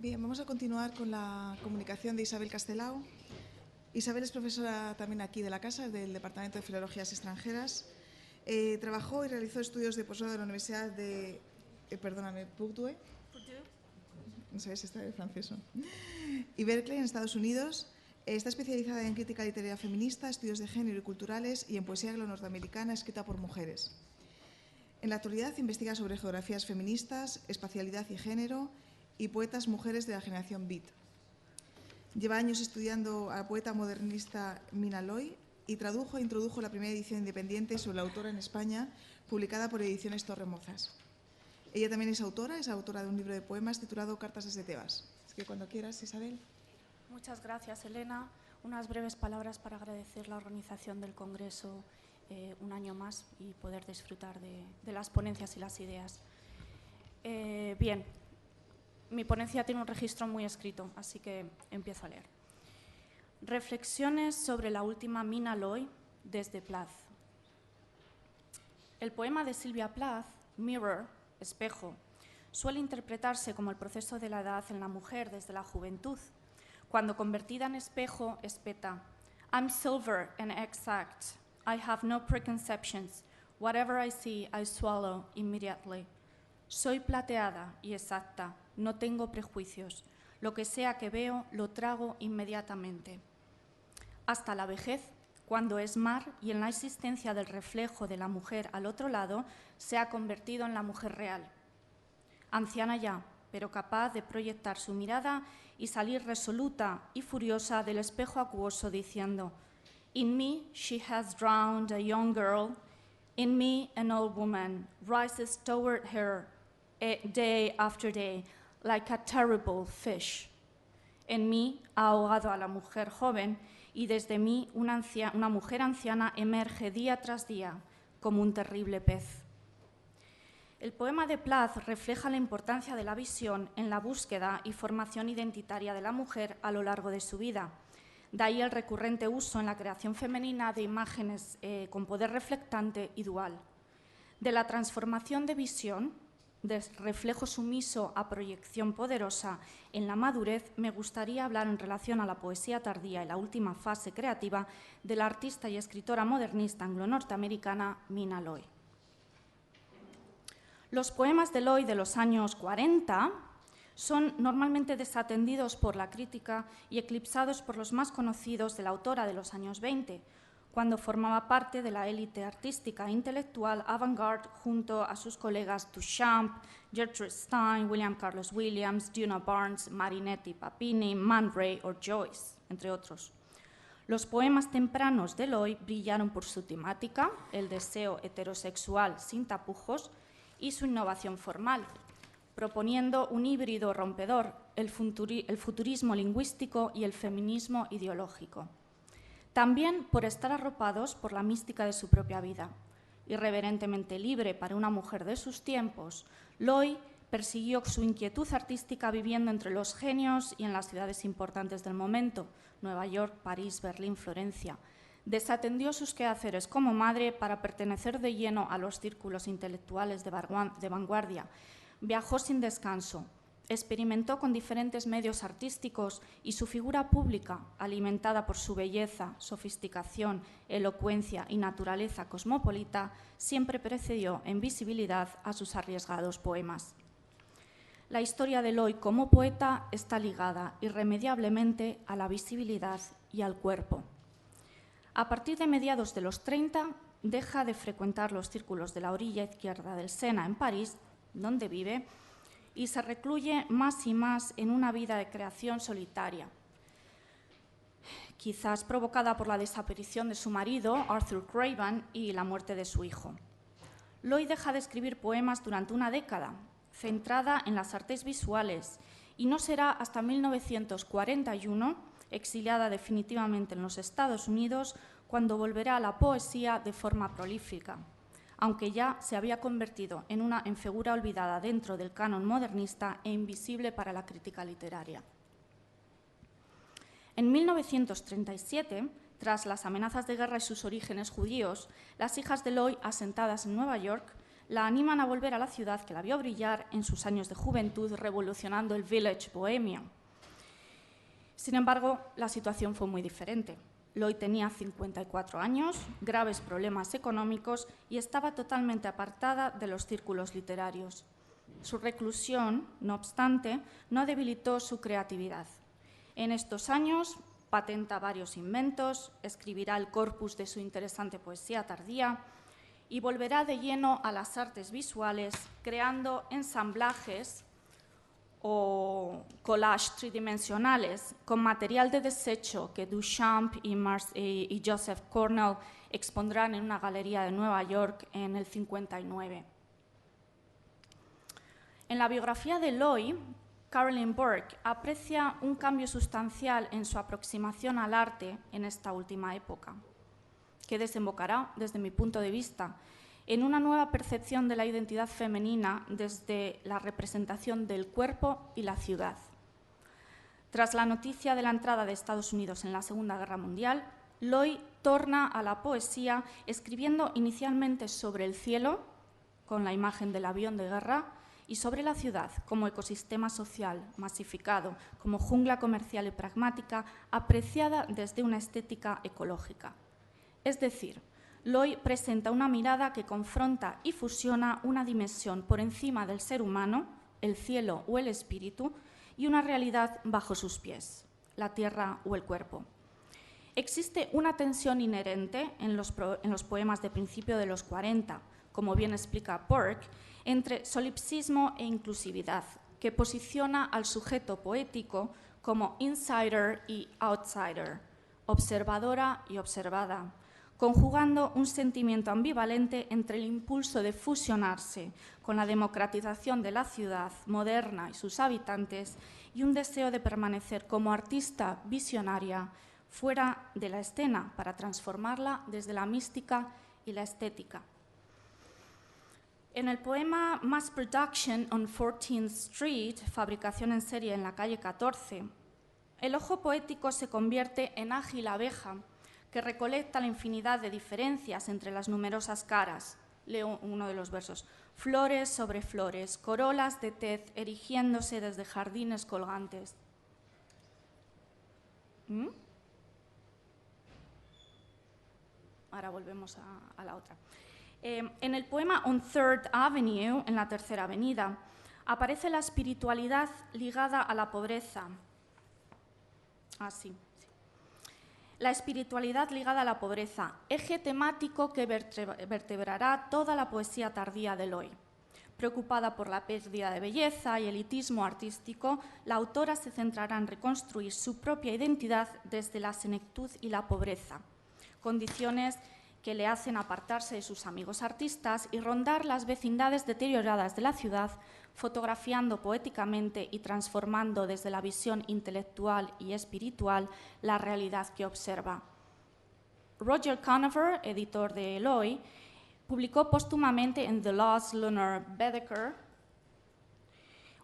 Bien, vamos a continuar con la comunicación de Isabel Castelao. Isabel es profesora también aquí de la casa, del Departamento de Filologías Extranjeras. Trabajó y realizó estudios de posgrado en la Universidad de Purdue. No sé si está de francés. Y Berkeley, en Estados Unidos. Está especializada en crítica literaria feminista, estudios de género y culturales y en poesía anglo-norteamericana escrita por mujeres. En la actualidad investiga sobre geografías feministas, espacialidad y género y poetas mujeres de la generación Beat. Lleva años estudiando a la poeta modernista Mina Loy y tradujo e introdujo la primera edición independiente sobre la autora en España, publicada por Ediciones Torremozas. Ella también es autora de un libro de poemas titulado Cartas desde Tebas. Así que cuando quieras, Isabel. Muchas gracias, Elena. Unas breves palabras para agradecer la organización del Congreso un año más y poder disfrutar de las ponencias y las ideas. Bien, mi ponencia tiene un registro muy escrito, así que empiezo a leer. Reflexiones sobre la última Mina Loy desde Plath. El poema de Sylvia Plath, Mirror, espejo, suele interpretarse como el proceso de la edad en la mujer desde la juventud. Cuando convertida en espejo, espeta: I'm silver and exact. I have no preconceptions. Whatever I see, I swallow immediately. Soy plateada y exacta. No tengo prejuicios. Lo que sea que veo, lo trago inmediatamente. Hasta la vejez, cuando es mar y en la existencia del reflejo de la mujer al otro lado, se ha convertido en la mujer real. Anciana ya, pero capaz de proyectar su mirada y salir resoluta y furiosa del espejo acuoso diciendo: In me she has drowned a young girl, in me an old woman rises toward her day after day like a terrible fish. En mí ha ahogado a la mujer joven y desde mí una mujer anciana emerge día tras día como un terrible pez. El poema de Plath refleja la importancia de la visión en la búsqueda y formación identitaria de la mujer a lo largo de su vida. De ahí el recurrente uso en la creación femenina de imágenes con poder reflectante y dual. De la transformación de visión, de reflejo sumiso a proyección poderosa en la madurez, me gustaría hablar en relación a la poesía tardía y la última fase creativa de la artista y escritora modernista anglo-norteamericana Mina Loy. Los poemas de Loy de los años 40 son normalmente desatendidos por la crítica y eclipsados por los más conocidos de la autora de los años 20, cuando formaba parte de la élite artística e intelectual avant-garde junto a sus colegas Duchamp, Gertrude Stein, William Carlos Williams, Duna Barnes, Marinetti Papini, Man Ray o Joyce, entre otros. Los poemas tempranos de Loy brillaron por su temática, el deseo heterosexual sin tapujos, y su innovación formal, proponiendo un híbrido rompedor, el futurismo lingüístico y el feminismo ideológico. También por estar arropados por la mística de su propia vida. Irreverentemente libre para una mujer de sus tiempos, Loy persiguió su inquietud artística viviendo entre los genios y en las ciudades importantes del momento, Nueva York, París, Berlín, Florencia. Desatendió sus quehaceres como madre para pertenecer de lleno a los círculos intelectuales de vanguardia. Viajó sin descanso, experimentó con diferentes medios artísticos y su figura pública, alimentada por su belleza, sofisticación, elocuencia y naturaleza cosmopolita, siempre precedió en visibilidad a sus arriesgados poemas. La historia de Loy como poeta está ligada irremediablemente a la visibilidad y al cuerpo. A partir de mediados de los 30, deja de frecuentar los círculos de la orilla izquierda del Sena en París, donde vive, y se recluye más y más en una vida de creación solitaria, quizás provocada por la desaparición de su marido, Arthur Craven, y la muerte de su hijo. Loy deja de escribir poemas durante una década, centrada en las artes visuales, y no será hasta 1941, exiliada definitivamente en los Estados Unidos, cuando volverá a la poesía de forma prolífica, aunque ya se había convertido en figura olvidada dentro del canon modernista e invisible para la crítica literaria. En 1937, tras las amenazas de guerra y sus orígenes judíos, las hijas de Loy, asentadas en Nueva York, la animan a volver a la ciudad que la vio brillar en sus años de juventud, revolucionando el village bohemio. Sin embargo, la situación fue muy diferente. Lloyd tenía 54 años, graves problemas económicos y estaba totalmente apartada de los círculos literarios. Su reclusión, no obstante, no debilitó su creatividad. En estos años patenta varios inventos, escribirá el corpus de su interesante poesía tardía y volverá de lleno a las artes visuales, creando ensamblajes o collages tridimensionales con material de desecho que Duchamp y Joseph Cornell expondrán en una galería de Nueva York en el 59. En la biografía de Lloyd, Carolyn Burke aprecia un cambio sustancial en su aproximación al arte en esta última época, que desembocará, desde mi punto de vista, en una nueva percepción de la identidad femenina desde la representación del cuerpo y la ciudad. Tras la noticia de la entrada de Estados Unidos en la Segunda Guerra Mundial, Lloyd torna a la poesía escribiendo inicialmente sobre el cielo, con la imagen del avión de guerra, y sobre la ciudad como ecosistema social masificado, como jungla comercial y pragmática, apreciada desde una estética ecológica. Es decir, Lloyd presenta una mirada que confronta y fusiona una dimensión por encima del ser humano, el cielo o el espíritu, y una realidad bajo sus pies, la tierra o el cuerpo. Existe una tensión inherente en los poemas de principio de los 40, como bien explica Burke, entre solipsismo e inclusividad, que posiciona al sujeto poético como insider y outsider, observadora y observada, conjugando un sentimiento ambivalente entre el impulso de fusionarse con la democratización de la ciudad moderna y sus habitantes y un deseo de permanecer como artista visionaria fuera de la escena para transformarla desde la mística y la estética. En el poema Mass Production on 14th Street, fabricación en serie en la calle 14, el ojo poético se convierte en ágil abeja que recolecta la infinidad de diferencias entre las numerosas caras. Leo uno de los versos. Flores sobre flores, corolas de tez erigiéndose desde jardines colgantes. Ahora volvemos a la otra. En el poema On Third Avenue, en la Tercera Avenida, aparece la espiritualidad ligada a la pobreza. Sí. La espiritualidad ligada a la pobreza, eje temático que vertebrará toda la poesía tardía de Lloyd. Preocupada por la pérdida de belleza y elitismo artístico, la autora se centrará en reconstruir su propia identidad desde la senectud y la pobreza, condiciones que le hacen apartarse de sus amigos artistas y rondar las vecindades deterioradas de la ciudad, fotografiando poéticamente y transformando desde la visión intelectual y espiritual la realidad que observa. Roger Conover, editor de Lloyd, publicó póstumamente en The Lost Lunar Baedeker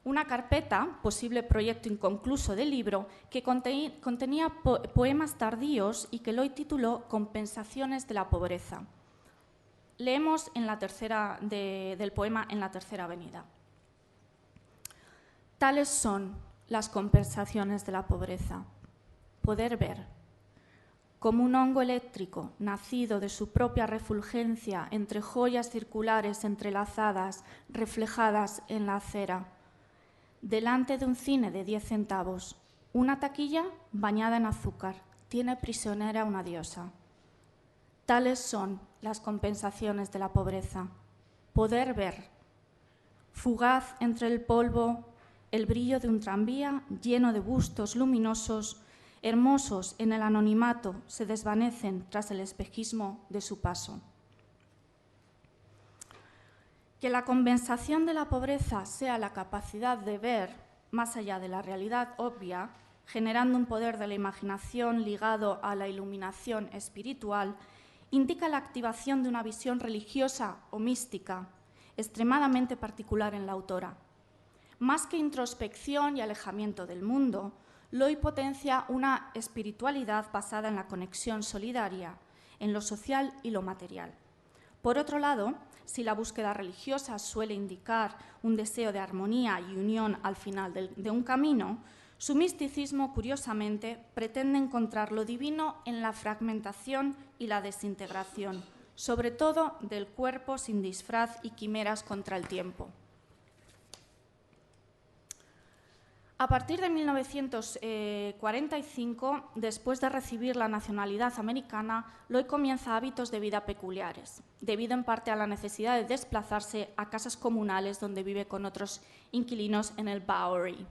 una carpeta, posible proyecto inconcluso del libro, que contenía poemas tardíos y que Lloyd tituló Compensaciones de la pobreza. Leemos del poema En la Tercera Avenida. Tales son las compensaciones de la pobreza. Poder ver, como un hongo eléctrico nacido de su propia refulgencia entre joyas circulares entrelazadas, reflejadas en la acera. Delante de un cine de 10 centavos, una taquilla bañada en azúcar, tiene prisionera una diosa. Tales son las compensaciones de la pobreza. Poder ver, fugaz entre el polvo, el brillo de un tranvía lleno de bustos luminosos, hermosos en el anonimato, se desvanecen tras el espejismo de su paso. Que la compensación de la pobreza sea la capacidad de ver más allá de la realidad obvia, generando un poder de la imaginación ligado a la iluminación espiritual, indica la activación de una visión religiosa o mística, extremadamente particular en la autora. Más que introspección y alejamiento del mundo, Lloyd potencia una espiritualidad basada en la conexión solidaria, en lo social y lo material. Por otro lado, si la búsqueda religiosa suele indicar un deseo de armonía y unión al final de un camino, su misticismo, curiosamente, pretende encontrar lo divino en la fragmentación y la desintegración, sobre todo del cuerpo sin disfraz y quimeras contra el tiempo. A partir de 1945, después de recibir la nacionalidad americana, Lloyd comienza hábitos de vida peculiares, debido en parte a la necesidad de desplazarse a casas comunales donde vive con otros inquilinos en el Bowery,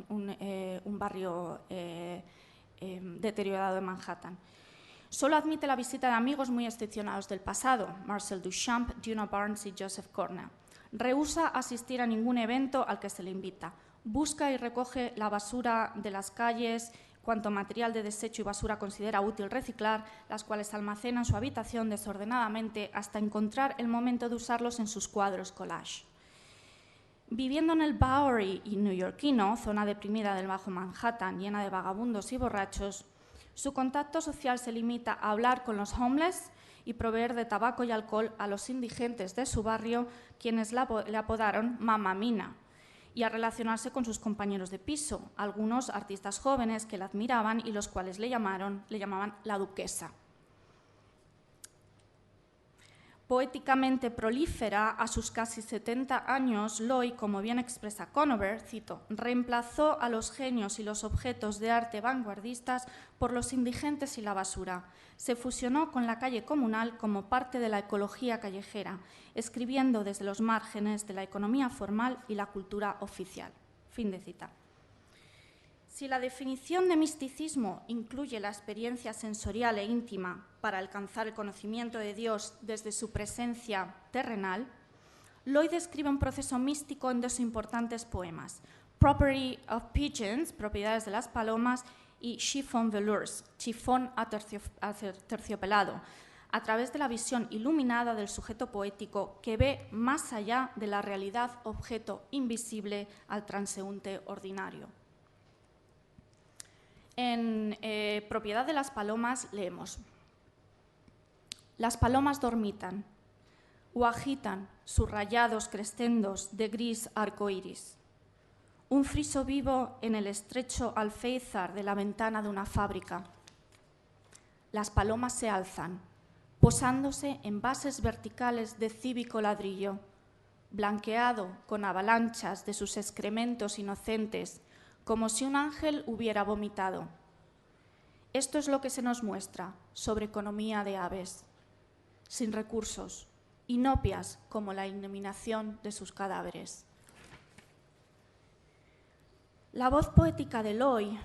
un barrio deteriorado de Manhattan. Solo admite la visita de amigos muy excepcionados del pasado, Marcel Duchamp, Duna Barnes y Joseph Corner. Rehúsa asistir a ningún evento al que se le invita. Busca y recoge la basura de las calles, cuanto material de desecho y basura considera útil reciclar, las cuales almacena en su habitación desordenadamente hasta encontrar el momento de usarlos en sus cuadros collage. Viviendo en el Bowery y neoyorquino, zona deprimida del Bajo Manhattan, llena de vagabundos y borrachos, su contacto social se limita a hablar con los homeless y proveer de tabaco y alcohol a los indigentes de su barrio, quienes le apodaron Mamma Mina, y a relacionarse con sus compañeros de piso, algunos artistas jóvenes que la admiraban y los cuales le llamaban la duquesa. Poéticamente prolífera, a sus casi 70 años, Lloyd, como bien expresa Conover, cito, reemplazó a los genios y los objetos de arte vanguardistas por los indigentes y la basura. Se fusionó con la calle comunal como parte de la ecología callejera, escribiendo desde los márgenes de la economía formal y la cultura oficial. Fin de cita. Si la definición de misticismo incluye la experiencia sensorial e íntima para alcanzar el conocimiento de Dios desde su presencia terrenal, Lloyd describe un proceso místico en dos importantes poemas, Property of Pigeons, Propiedades de las Palomas, y Chiffon Velours, Chifón aterciopelado, a través de la visión iluminada del sujeto poético que ve más allá de la realidad objeto invisible al transeúnte ordinario. En Propiedad de las Palomas leemos: las palomas dormitan o agitan sus rayados crescendos de gris arcoíris. Un friso vivo en el estrecho alféizar de la ventana de una fábrica. Las palomas se alzan, posándose en bases verticales de cívico ladrillo, blanqueado con avalanchas de sus excrementos inocentes, como si un ángel hubiera vomitado. Esto es lo que se nos muestra sobre economía de aves, sin recursos, inopias como la eliminación de sus cadáveres. La voz poética de Lloyd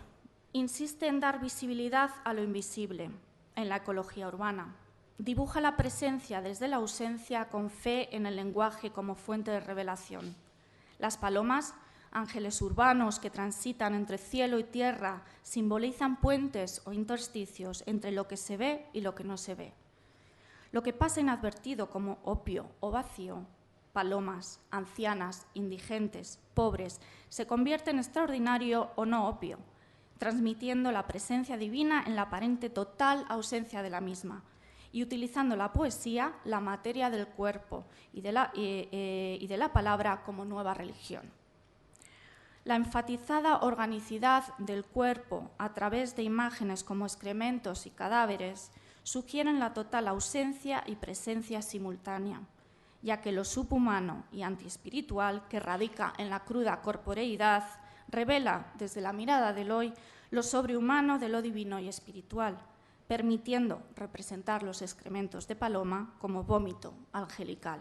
insiste en dar visibilidad a lo invisible en la ecología urbana. Dibuja la presencia desde la ausencia con fe en el lenguaje como fuente de revelación. Las palomas, ángeles urbanos que transitan entre cielo y tierra, simbolizan puentes o intersticios entre lo que se ve y lo que no se ve. Lo que pasa inadvertido como opio o vacío, palomas, ancianas, indigentes, pobres, se convierte en extraordinario o no opio, transmitiendo la presencia divina en la aparente total ausencia de la misma y utilizando la poesía, la materia del cuerpo y de la palabra como nueva religión. La enfatizada organicidad del cuerpo a través de imágenes como excrementos y cadáveres sugieren la total ausencia y presencia simultánea, ya que lo subhumano y antiespiritual que radica en la cruda corporeidad revela desde la mirada de Lloyd lo sobrehumano de lo divino y espiritual, permitiendo representar los excrementos de paloma como vómito angelical.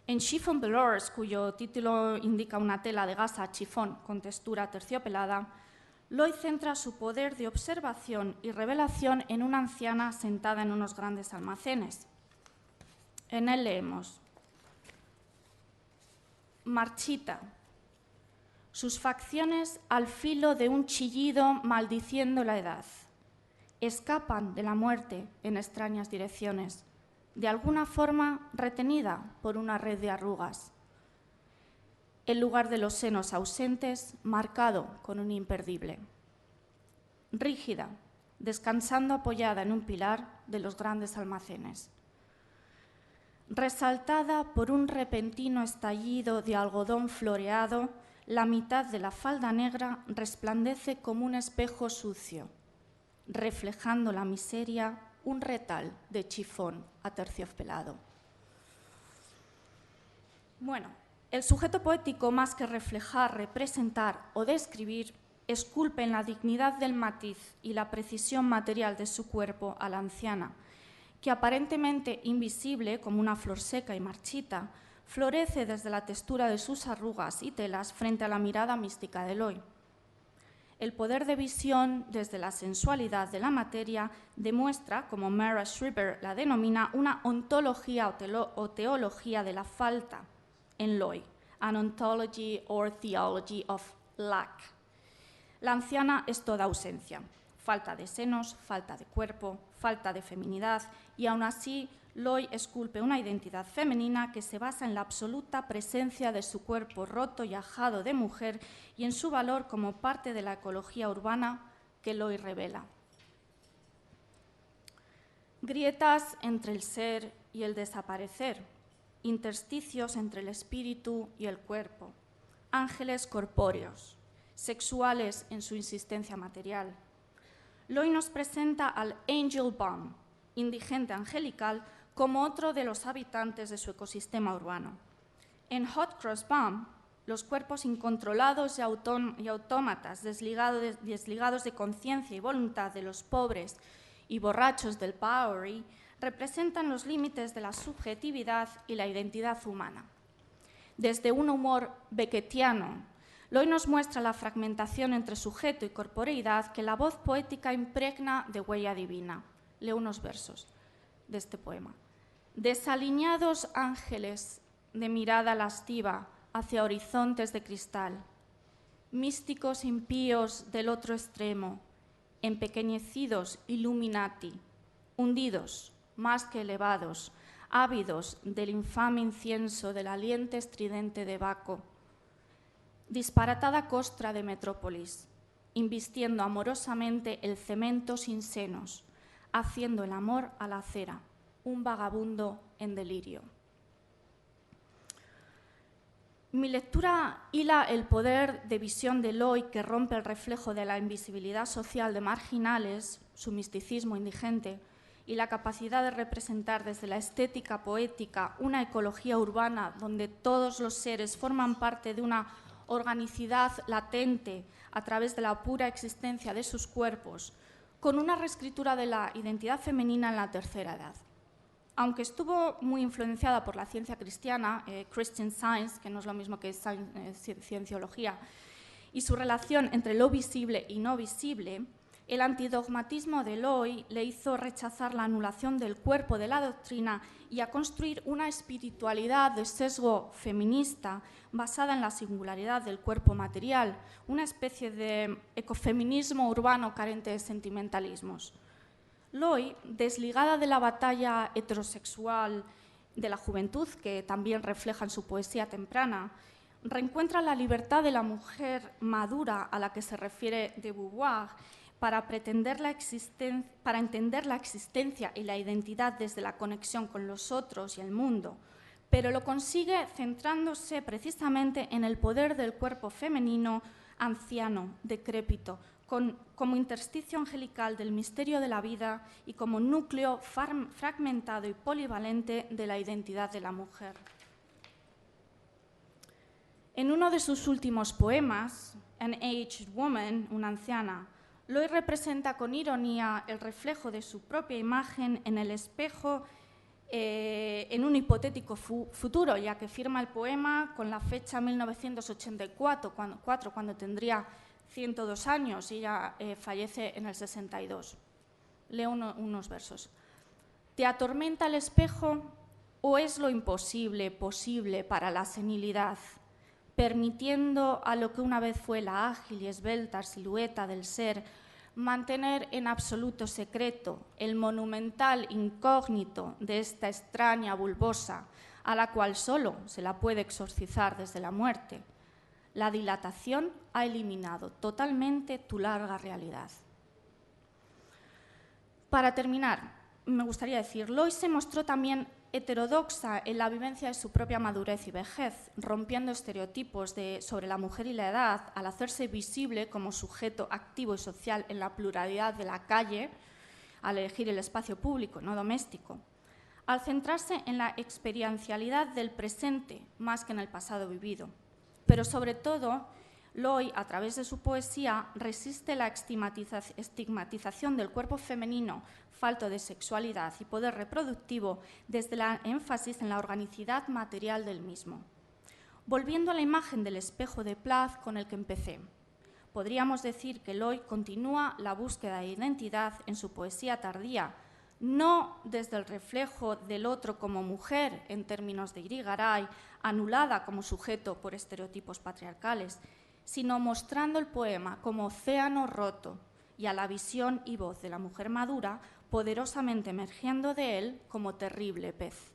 En Chiffon Velours, cuyo título indica una tela de gasa chifón con textura terciopelada, Lloyd centra su poder de observación y revelación en una anciana sentada en unos grandes almacenes. En él leemos: marchita, sus facciones al filo de un chillido maldiciendo la edad, escapan de la muerte en extrañas direcciones, de alguna forma retenida por una red de arrugas. El lugar de los senos ausentes marcado con un imperdible. Rígida, descansando apoyada en un pilar de los grandes almacenes. Resaltada por un repentino estallido de algodón floreado, la mitad de la falda negra resplandece como un espejo sucio, reflejando la miseria, un retal de chifón aterciopelado. Bueno, el sujeto poético, más que reflejar, representar o describir, esculpe en la dignidad del matiz y la precisión material de su cuerpo a la anciana, que aparentemente invisible como una flor seca y marchita, florece desde la textura de sus arrugas y telas frente a la mirada mística de Eloy. El poder de visión desde la sensualidad de la materia demuestra, como Mara Schreiber la denomina, una ontología o teología de la falta en Loy, an ontology or theology of lack. La anciana es toda ausencia, falta de senos, falta de cuerpo, falta de feminidad, y aún así Loy esculpe una identidad femenina que se basa en la absoluta presencia de su cuerpo roto y ajado de mujer y en su valor como parte de la ecología urbana que Loy revela. Grietas entre el ser y el desaparecer, intersticios entre el espíritu y el cuerpo, ángeles corpóreos, sexuales en su insistencia material. Loy nos presenta al Angel Bomb, indigente angelical, como otro de los habitantes de su ecosistema urbano. En Hot Cross Bomb, los cuerpos incontrolados y autómatas, desligados de conciencia y voluntad de los pobres y borrachos del Bowery, representan los límites de la subjetividad y la identidad humana. Desde un humor beckettiano, Loy nos muestra la fragmentación entre sujeto y corporeidad que la voz poética impregna de huella divina. Leo unos versos de este poema. Desaliñados ángeles de mirada lasciva hacia horizontes de cristal, místicos impíos del otro extremo, empequeñecidos illuminati, hundidos más que elevados, ávidos del infame incienso del aliente estridente de Baco, disparatada costra de metrópolis, invistiendo amorosamente el cemento sin senos, haciendo el amor a la acera, un vagabundo en delirio. Mi lectura hila el poder de visión de Loy que rompe el reflejo de la invisibilidad social de marginales, su misticismo indigente, y la capacidad de representar desde la estética poética una ecología urbana donde todos los seres forman parte de una organicidad latente a través de la pura existencia de sus cuerpos, con una reescritura de la identidad femenina en la tercera edad. Aunque estuvo muy influenciada por la ciencia cristiana, Christian Science, que no es lo mismo que cienciología, y su relación entre lo visible y no visible, el antidogmatismo de Loy le hizo rechazar la anulación del cuerpo de la doctrina y a construir una espiritualidad de sesgo feminista basada en la singularidad del cuerpo material, una especie de ecofeminismo urbano carente de sentimentalismos. Loy, desligada de la batalla heterosexual de la juventud, que también refleja en su poesía temprana, reencuentra la libertad de la mujer madura a la que se refiere de Beauvoir para entender la existencia y la identidad desde la conexión con los otros y el mundo, pero lo consigue centrándose precisamente en el poder del cuerpo femenino anciano, decrépito, como intersticio angelical del misterio de la vida y como núcleo fragmentado y polivalente de la identidad de la mujer. En uno de sus últimos poemas, An Aged Woman, una anciana, Loy representa con ironía el reflejo de su propia imagen en el espejo en un hipotético futuro, ya que firma el poema con la fecha 1984, cuando tendría 102 años y ella fallece en el 62. Leo unos versos. ¿Te atormenta el espejo o es lo imposible posible para la senilidad, permitiendo a lo que una vez fue la ágil y esbelta silueta del ser mantener en absoluto secreto el monumental incógnito de esta extraña bulbosa a la cual solo se la puede exorcizar desde la muerte? La dilatación ha eliminado totalmente tu larga realidad. Para terminar, me gustaría decir, Lois se mostró también heterodoxa en la vivencia de su propia madurez y vejez, rompiendo estereotipos sobre la mujer y la edad, al hacerse visible como sujeto activo y social en la pluralidad de la calle, al elegir el espacio público, no doméstico, al centrarse en la experiencialidad del presente más que en el pasado vivido. Pero sobre todo, Lois, a través de su poesía, resiste la estigmatización del cuerpo femenino falto de sexualidad y poder reproductivo desde el énfasis en la organicidad material del mismo. Volviendo a la imagen del espejo de Plath con el que empecé, podríamos decir que Lois continúa la búsqueda de identidad en su poesía tardía, no desde el reflejo del otro como mujer en términos de Irigaray, anulada como sujeto por estereotipos patriarcales, sino mostrando el poema como océano roto y a la visión y voz de la mujer madura, poderosamente emergiendo de él como terrible pez.